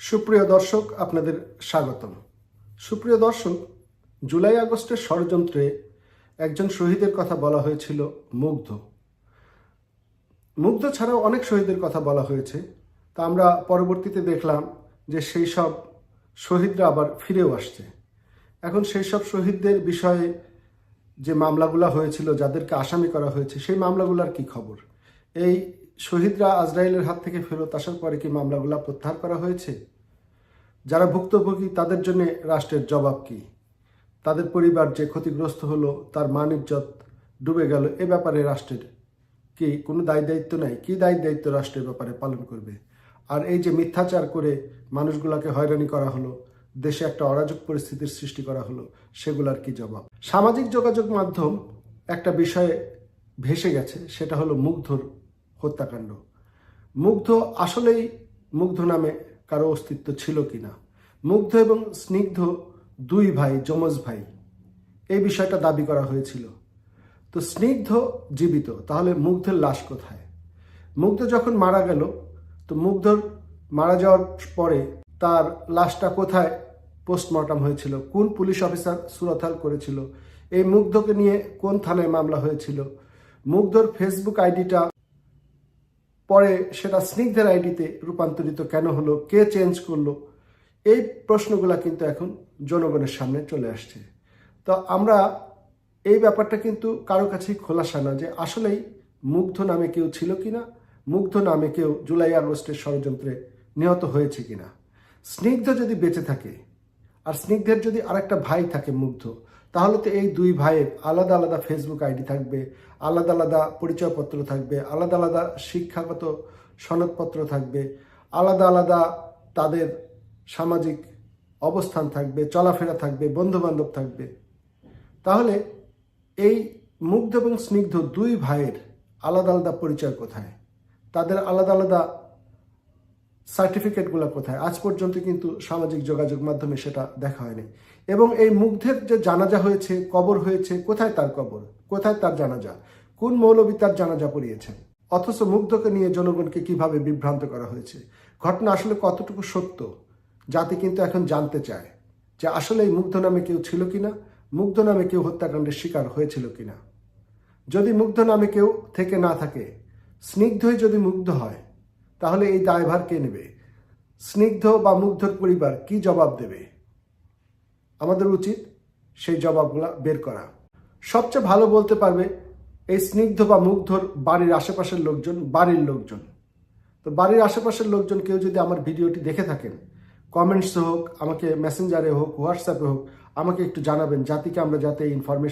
সুপ্রিয় দর্শক, আপনাদের স্বাগতম। সুপ্রিয় দর্শক, জুলাই আগস্টের ষড়যন্ত্রে একজন শহীদের কথা বলা হয়েছিল মুগ্ধ। মুগ্ধ ছাড়াও অনেক শহীদের কথা বলা হয়েছে। তা আমরা পরবর্তীতে দেখলাম যে সেই সব শহীদরা আবার ফিরেও আসছে। এখন সেই সব শহীদদের বিষয়ে যে মামলাগুলো হয়েছিল, যাদেরকে আসামি করা হয়েছে, সেই মামলাগুলোর কি খবর? এই শহীদরা আজরাইলের হাত থেকে ফেরত আসার পরে কি মামলাগুলো প্রত্যাহার করা হয়েছে? যারা ভুক্তভোগী তাদের জন্য রাষ্ট্রের জবাব কি? তাদের পরিবার যে ক্ষতিগ্রস্ত হলো, তার মান ইজ্জত ডুবে গেল, এ ব্যাপারে রাষ্ট্রের কি কোনো দায় দায়িত্ব নাই? কি দায় দায়িত্ব রাষ্ট্রের ব্যাপারে পালন করবে? আর এই যে মিথ্যাচার করে মানুষগুলোকে হয়রানি করা হলো, দেশে একটা অরাজক পরিস্থিতির সৃষ্টি করা হলো, সেগুলার কি জবাব? সামাজিক যোগাযোগ মাধ্যম একটা বিষয়ে ভেসে গেছে, সেটা হলো মুগ্ধর হত্যাকাণ্ড। মুগ্ধ আসলেই মুগ্ধ নামে কারো অস্তিত্ব ছিল কিনা? মুগ্ধ এবং স্নিগ্ধ দুই ভাই, যমজ ভাই, এই বিষয়টা দাবি করা হয়েছিল। তো স্নিগ্ধ জীবিত, তাহলে মুগ্ধের লাশ কোথায়? মুগ্ধ যখন মারা গেল, তো মুগ্ধর মারা যাওয়ার পরে তার লাশটা কোথায় পোস্টমর্টম হয়েছিল? কোন পুলিশ অফিসার সুরতহাল করেছিল? এই মুগ্ধকে নিয়ে কোন থানায় মামলা হয়েছিল? মুগ্ধর ফেসবুক আইডিটা পরে সেটা স্নিগ্ধের আইডিতে রূপান্তরিত কেন হলো? কে চেঞ্জ করলো? এই প্রশ্নগুলো কিন্তু এখন জনগণের সামনে চলে আসছে। তো আমরা এই ব্যাপারটা কিন্তু কারো কাছেই খোলাসা না যে আসলেই মুগ্ধ নামে কেউ ছিল কিনা, মুগ্ধ নামে কেউ জুলাই আগস্টের ষড়যন্ত্রে নিহত হয়েছে কিনা। স্নিগ্ধ যদি বেঁচে থাকে আর স্নিগ্ধের যদি আরেকটা ভাই থাকে মুগ্ধ, তাহলে তো এই দুই ভাইয়ের আলাদা আলাদা ফেসবুক আইডি থাকবে, আলাদা আলাদা পরিচয়পত্র থাকবে, আলাদা আলাদা শিক্ষাগত সনদপত্র থাকবে, আলাদা আলাদা তাদের সামাজিক অবস্থান থাকবে, চলাফেরা থাকবে, বন্ধুবান্ধব থাকবে। তাহলে এই মুগ্ধ এবং স্নিগ্ধ দুই ভাইয়ের আলাদা আলাদা পরিচয় কোথায়? তাদের আলাদা আলাদা সার্টিফিকেটগুলো কোথায়? আজ পর্যন্ত কিন্তু সামাজিক যোগাযোগ মাধ্যমে সেটা দেখা হয়নি। এবং এই মুগ্ধের যে জানাজা হয়েছে, কবর হয়েছে, কোথায় তার কবর? কোথায় তার জানাজা? কোন মৌলবী তার জানাজা পড়িয়েছেন? অথচ মুগ্ধকে নিয়ে জনগণকে কিভাবে বিভ্রান্ত করা হয়েছে? ঘটনা আসলে কতটুকু সত্য জাতি কিন্তু এখন জানতে চায় যে আসলে এই মুগ্ধ নামে কেউ ছিল কিনা, মুগ্ধ নামে কেউ হত্যাকাণ্ডের শিকার হয়েছিল কিনা। যদি মুগ্ধ নামে কেউ থেকে না থাকে, স্নিগ্ধই যদি মুগ্ধ হয়, তাহলে এই দায়ভার কে নেবে? স্নিগ্ধ বা মুগ্ধর পরিবার কি জবাব দেবে? আমাদের উচিত সেই জবাবগুলো বের করা। সবচেয়ে ভালো বলতে পারবে এই স্নিগ্ধ বা মুগ্ধর বাড়ির আশেপাশের লোকজন, বাড়ির লোকজন। তো বাড়ির আশেপাশের লোকজন কেউ যদি আমার ভিডিওটি দেখে থাকেন, কমেন্টসে হোক, আমাকে মেসেঞ্জারে হোক, হোয়াটসঅ্যাপে হোক, আমাকে একটু জানাবেন, জাতিকে আমরা যাতে এই ইনফরমেশন